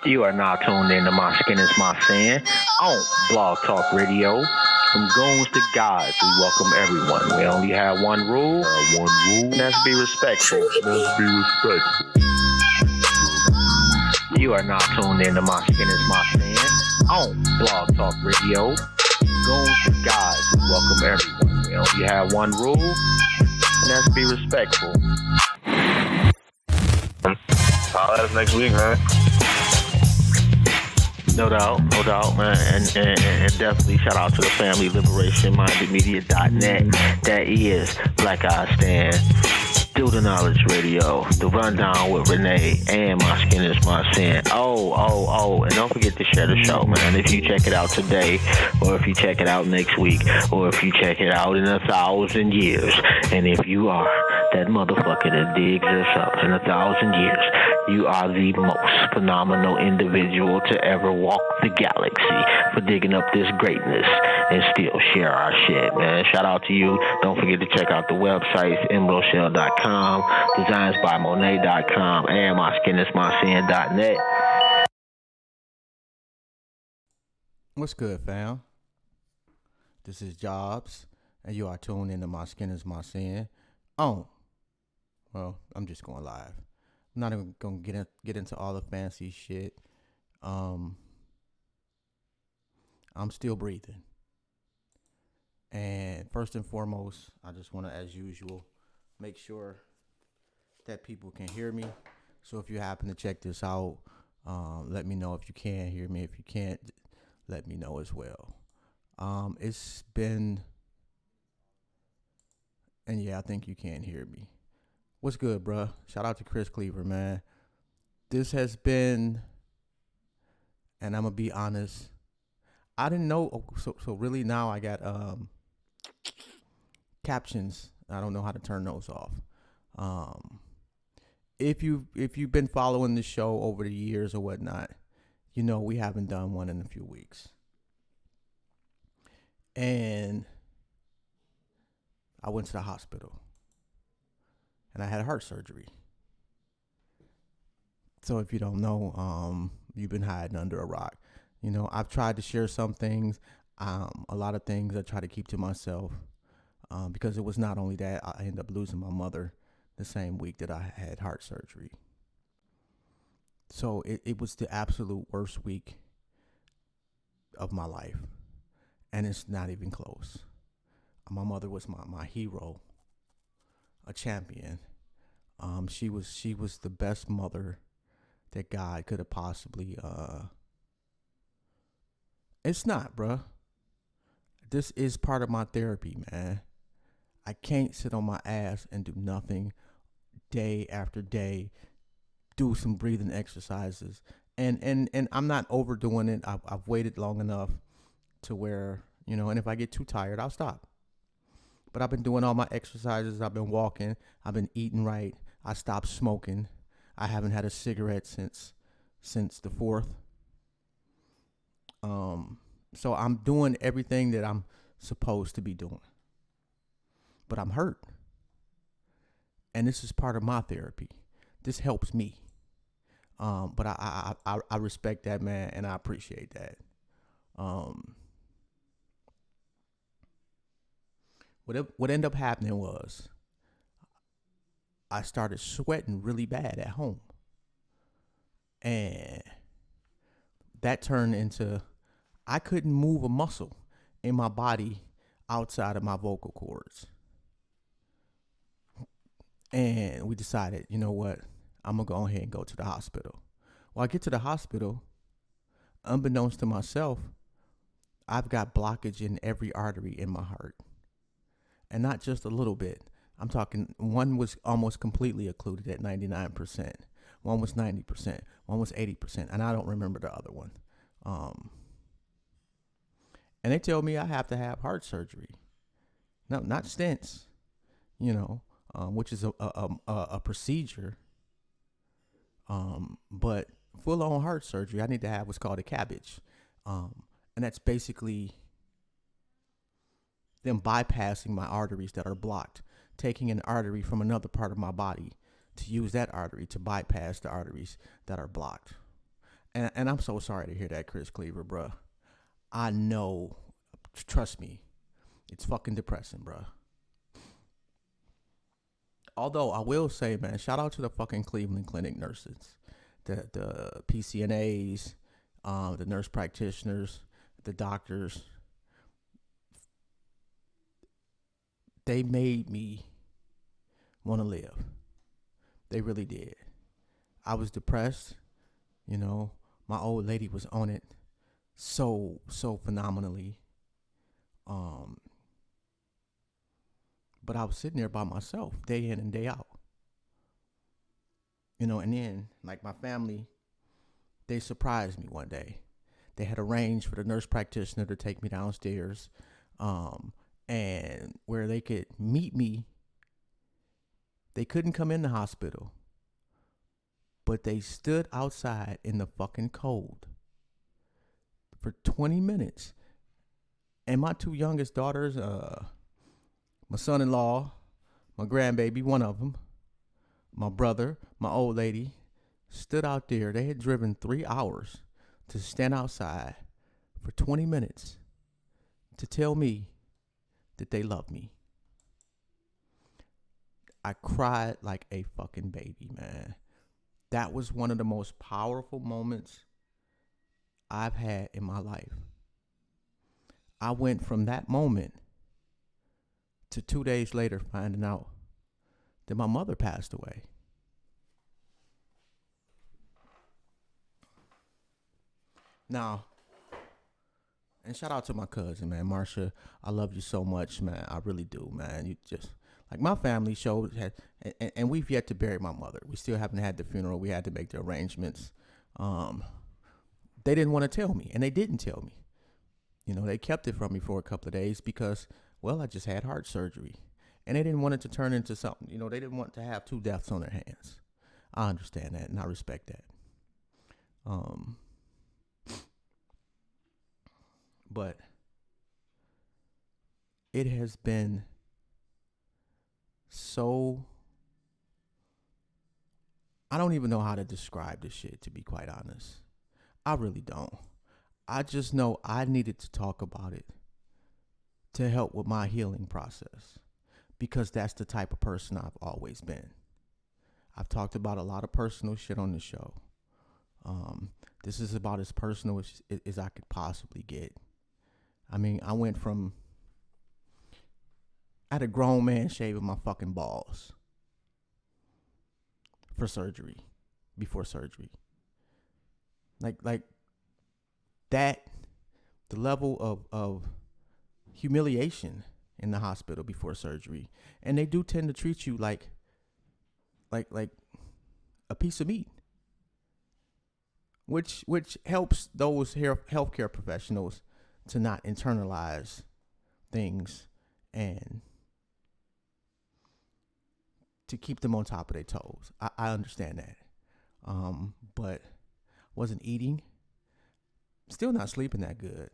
You are now tuned in to My Skin is My Sin on Blog Talk Radio. From goons to gods, we welcome everyone. We only have one rule, and that's be respectful. You are now tuned in to My Skin is My Sin on Blog Talk Radio. Goons to gods, we welcome everyone. We only have one rule, and that's be respectful. I'll let us next week, man. No doubt, man, and definitely shout out to the family, liberationmindedmedia.net. That is Black Eye Stand, Do the Knowledge Radio, The Rundown with Renee, and My Skin is My Sin. Oh, and don't forget to share the show, man. If you check it out today, or if you check it out next week, or if you check it out in 1,000 years, and if you are that motherfucker that digs this up in 1,000 years, you are the most phenomenal individual to ever walk the galaxy for digging up this greatness and still share our shit, man. Shout out to you. Don't forget to check out the websites, embroshell.com, designsbymonet.com, and myskinismysin.net. What's good, fam? This is Jobs, and you are tuned into My Skin is My Sin. Well, I'm just going live. I'm not even gonna get into all the fancy shit. I'm still breathing. And first and foremost, I just want to, as usual, make sure that people can hear me. So if you happen to check this out, let me know if you can hear me. If you can't, let me know as well. It's been, and yeah, I think you can hear me. What's good, bruh? Shout out to Chris Cleaver, man. This has been, and I'm going to be honest, I didn't know. So really now I got captions. I don't know how to turn those off. If you've been following the show over the years or whatnot, you know we haven't done one in a few weeks. And I went to the hospital. And I had heart surgery. So if you don't know, you've been hiding under a rock. You know, I've tried to share some things. A lot of things I try to keep to myself. Because it was not only that, I ended up losing my mother the same week that I had heart surgery. So it was the absolute worst week of my life. And it's not even close. My mother was my hero. A champion. She was the best mother that God could have possibly. It's not, bruh. This is part of my therapy, man. I can't sit on my ass and do nothing day after day. Do some breathing exercises, and I'm not overdoing it. I've waited long enough to where, you know, and if I get too tired, I'll stop. But I've been doing all my exercises. I've been walking. I've been eating right. I stopped smoking. I haven't had a cigarette since the 4th. So I'm doing everything that I'm supposed to be doing. But I'm hurt. And this is part of my therapy. This helps me. But I respect that, man, and I appreciate that. What ended up happening was I started sweating really bad at home. And that turned into I couldn't move a muscle in my body outside of my vocal cords. And we decided, you know what? I'm going to go ahead and go to the hospital. Well, I get to the hospital, unbeknownst to myself, I've got blockage in every artery in my heart. And not just a little bit. I'm talking, one was almost completely occluded at 99%. One was 90%. One was 80%. And I don't remember the other one. And they tell me I have to have heart surgery. No, not stents, you know, which is a procedure. But full-on heart surgery, I need to have what's called a CABG. And that's basically them bypassing my arteries that are blocked, taking an artery from another part of my body to use that artery to bypass the arteries that are blocked. And I'm so sorry to hear that, Chris Cleaver, bruh. I know. Trust me, it's fucking depressing, bruh. Although I will say, man, shout out to the fucking Cleveland Clinic nurses, the PCNAs, the nurse practitioners, the doctors. They made me want to live. They really did. I was depressed, you know. My old lady was on it so phenomenally. Um, but I was sitting there by myself day in and day out. And then like my family, they surprised me one day. They had arranged for the nurse practitioner to take me downstairs, um, and where they could meet me. They couldn't come in the hospital, but they stood outside in the fucking cold for 20 minutes. And my two youngest daughters, my son-in-law, my grandbaby, one of them, my brother, my old lady, stood out there. They had driven 3 hours to stand outside for 20 minutes to tell me that they love me. I cried like a fucking baby, man. That was one of the most powerful moments I've had in my life. I went from that moment to 2 days later finding out that my mother passed away. Now, and shout out to my cousin, man, Marsha. I love you so much, man. I really do, man. You just like my family showed had, and we've yet to bury my mother. We still haven't had the funeral. We had to make the arrangements. Um, they didn't want to tell me, and they didn't tell me. They kept it from me for a couple of days because, well, I just had heart surgery, and they didn't want it to turn into something. They didn't want to have two deaths on their hands. I understand that, and I respect that. Um, but it has been so. I don't even know how to describe this shit, to be quite honest. I really don't. I just know I needed to talk about it to help with my healing process because that's the type of person I've always been. I've talked about a lot of personal shit on the show. This is about as personal as I could possibly get. I mean, I had a grown man shaving my fucking balls for surgery, before surgery. Like that, the level of humiliation in the hospital before surgery. And they do tend to treat you like a piece of meat. Which helps those healthcare professionals to not internalize things and to keep them on top of their toes. I understand that. But wasn't eating, still not sleeping that good.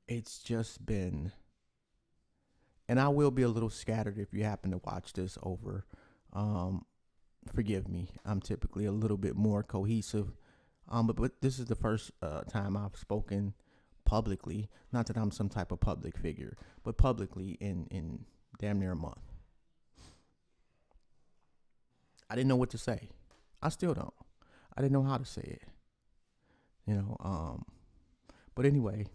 It's just been, and I will be a little scattered if you happen to watch this over. Forgive me. I'm typically a little bit more cohesive. But this is the first time I've spoken publicly. Not that I'm some type of public figure, but publicly in damn near a month. I didn't know what to say. I still don't. I didn't know how to say it. But anyway,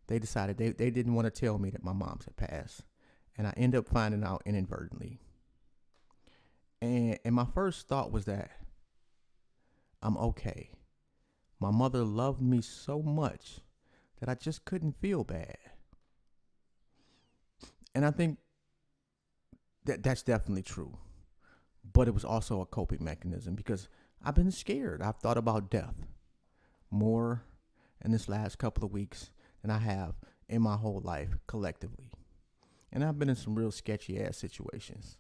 they decided they didn't want to tell me that my mom's had passed. And I ended up finding out inadvertently. And my first thought was that I'm okay. My mother loved me so much that I just couldn't feel bad. And I think that's definitely true. But it was also a coping mechanism because I've been scared. I've thought about death more in this last couple of weeks than I have in my whole life collectively. And I've been in some real sketchy ass situations.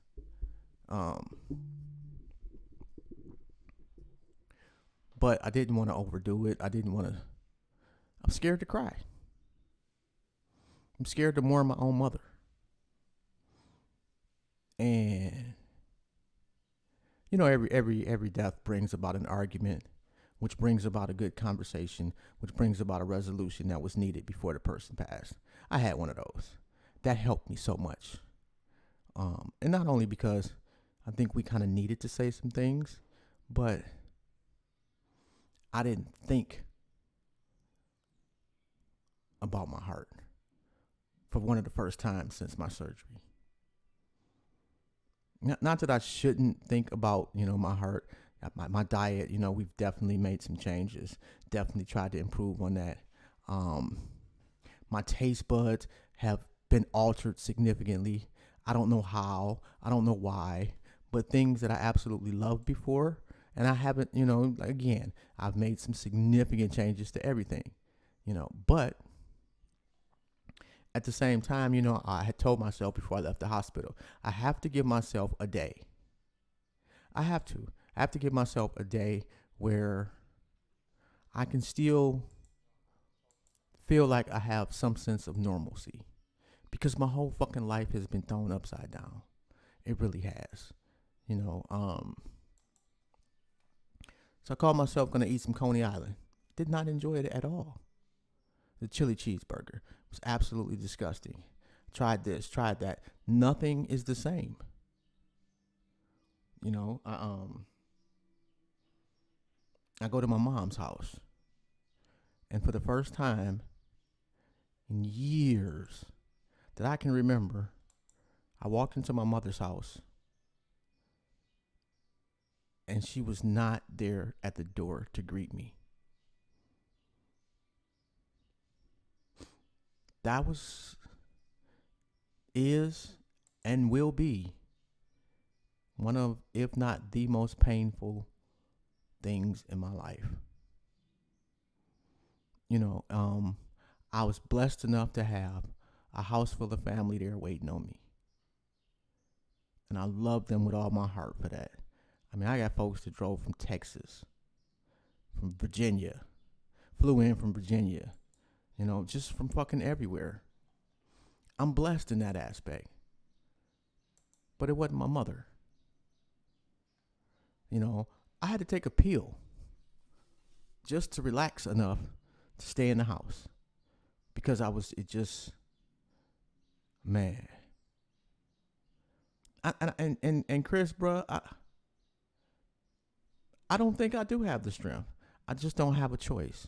But I didn't want to overdo it. I'm scared to cry. I'm scared to mourn my own mother. And You know, every death brings about an argument, which brings about a good conversation, which brings about a resolution that was needed before the person passed. I had one of those. That helped me so much. And not only because I think we kind of needed to say some things, but I didn't think about my heart for one of the first times since my surgery. Not that I shouldn't think about, my heart, my diet. We've definitely made some changes. Definitely tried to improve on that. My taste buds have been altered significantly. I don't know how. I don't know why. But things that I absolutely loved before, and I haven't, again, I've made some significant changes to everything, But at the same time, I had told myself before I left the hospital, I have to give myself a day. I have to. I have to give myself a day where I can still feel like I have some sense of normalcy. Because my whole fucking life has been thrown upside down. It really has. So I called myself going to eat some Coney Island. Did not enjoy it at all. The chili cheeseburger was absolutely disgusting. Tried this, tried that. Nothing is the same. I go to my mom's house, and for the first time in years that I can remember, I walked into my mother's house, and she was not there at the door to greet me. That is, and will be one of, if not the most painful things in my life. I was blessed enough to have a house full of family there waiting on me. And I love them with all my heart for that. I mean, I got folks that drove from Texas, from Virginia, flew in from Virginia, just from fucking everywhere. I'm blessed in that aspect. But it wasn't my mother. I had to take a pill just to relax enough to stay in the house. Because man. And Chris, bro, I don't think I do have the strength. I just don't have a choice.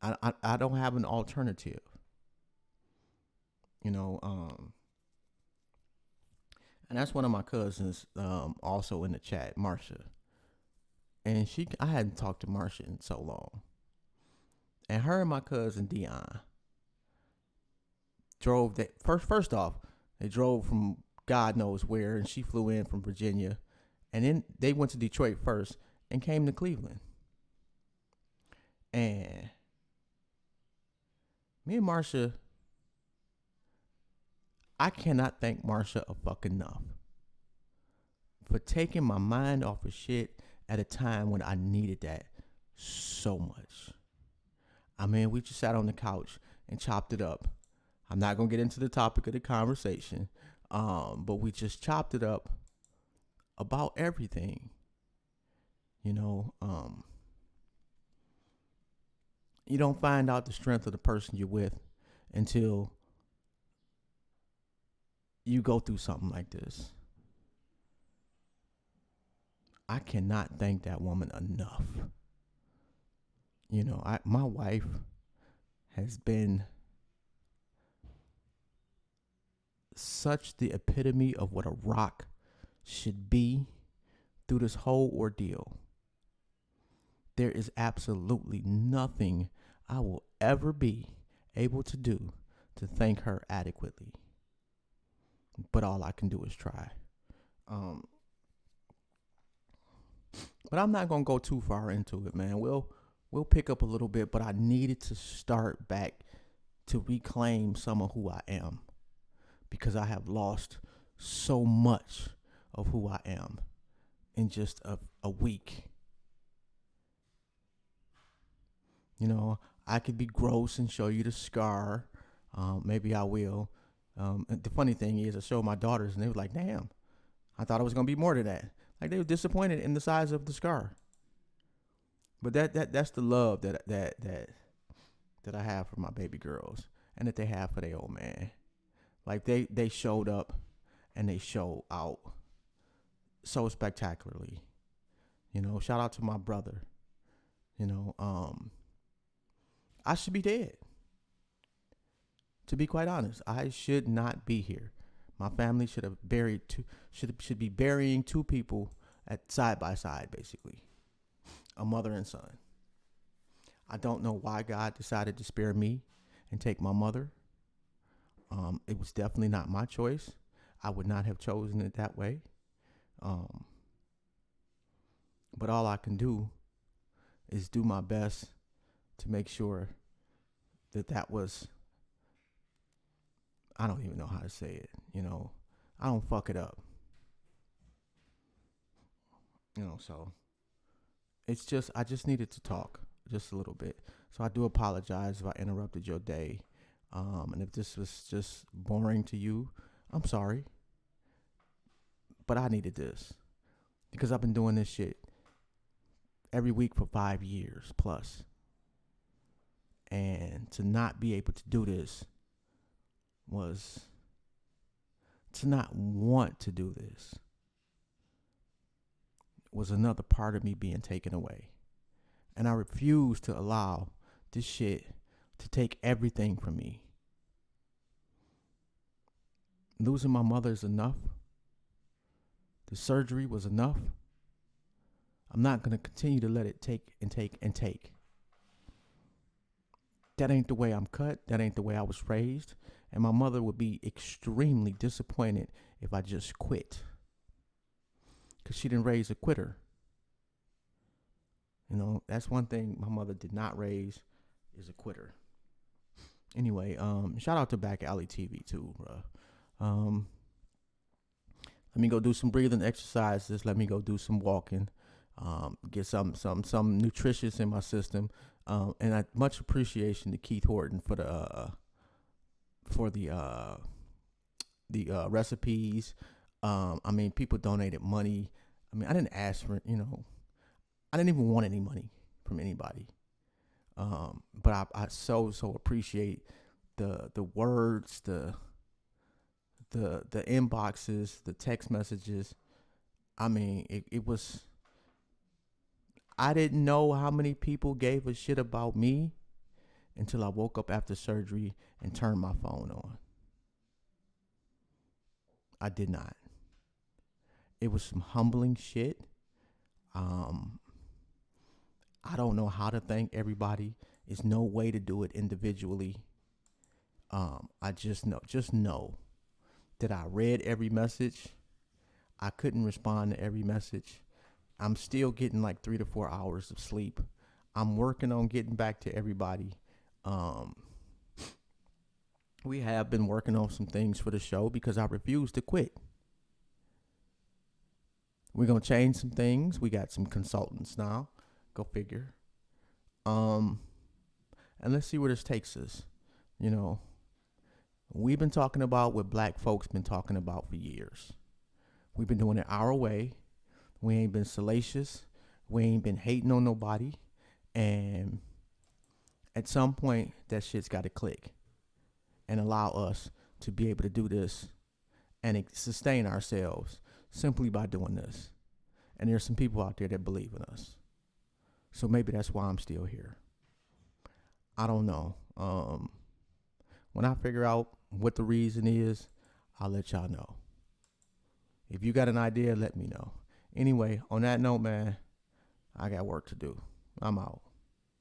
I don't have an alternative. And that's one of my cousins, also in the chat, Marsha. And I hadn't talked to Marsha in so long. And her and my cousin Dion drove that first off, they drove from God knows where, and she flew in from Virginia. And then they went to Detroit first and came to Cleveland. And me and Marsha, I cannot thank Marsha enough for taking my mind off of shit at a time when I needed that so much. I mean, we just sat on the couch and chopped it up. I'm not going to get into the topic of the conversation, but we just chopped it up about everything. You don't find out the strength of the person you're with until you go through something like this. I cannot thank that woman enough. My wife has been such the epitome of what a rock should be through this whole ordeal. There is absolutely nothing I will ever be able to do to thank her adequately. But all I can do is try. But I'm not going to go too far into it, man. We'll pick up a little bit, but I needed to start back to reclaim some of who I am, because I have lost so much of who I am in just a week. I could be gross and show you the scar. Maybe I will. The funny thing is, I showed my daughters, and they were like, damn, I thought it was going to be more than that. Like they were disappointed in the size of the scar. But that's the love that I have for my baby girls and that they have for their old man. Like they showed up and they showed out so spectacularly. You know, shout out to my brother. You know, I should be dead. To be quite honest, I should not be here. My family should have buried two should be burying two people at side by side, basically, a mother and son. I don't know why God decided to spare me and take my mother. It was definitely not my choice. I would not have chosen it that way. Um, but all I can do is do my best to make sure that was, I don't even know how to say it, you know, I don't fuck it up, you know, so it's just, I just needed to talk just a little bit. So I do apologize if I interrupted your day. And if this was just boring to you, I'm sorry. But I needed this because I've been doing this shit every week for 5 years plus. And to not be able to do this was to not want to do this was another part of me being taken away. And I refuse to allow this shit to take everything from me. Losing my mother is enough. The surgery was enough. I'm not going to continue to let it take and take and take. That ain't the way I'm cut. That ain't the way I was raised. And my mother would be extremely disappointed if I just quit. Because she didn't raise a quitter. You know, that's one thing my mother did not raise is a quitter. Anyway, shout out to Back Alley TV too, bro. Let me go do some breathing exercises. Let me go do some walking. Get some nutritious in my system. And I much appreciation to Keith Horton for the recipes. I mean, people donated money. I mean, I didn't ask for, you know, I didn't even want any money from anybody. But I so appreciate the words, the inboxes, the text messages. I mean, it was, I didn't know how many people gave a shit about me until I woke up after surgery and turned my phone on. I did not. It was some humbling shit. I don't know how to thank everybody. There's no way to do it individually. I just know that I read every message. I couldn't respond to every message. I'm still getting like 3 to 4 hours of sleep. I'm working on getting back to everybody. We have been working on some things for the show because I refuse to quit. We're going to change some things. We got some consultants now. Go figure. And let's see where this takes us. You know, we've been talking about what black folks been talking about for years. We've been doing it our way. We ain't been salacious. We ain't been hating on nobody. And at some point, that shit's got to click and allow us to be able to do this and sustain ourselves simply by doing this. And there's some people out there that believe in us. So maybe that's why I'm still here. I don't know. When I figure out what the reason is, I'll let y'all know. If you got an idea, let me know. Anyway, on that note, man, I got work to do. I'm out.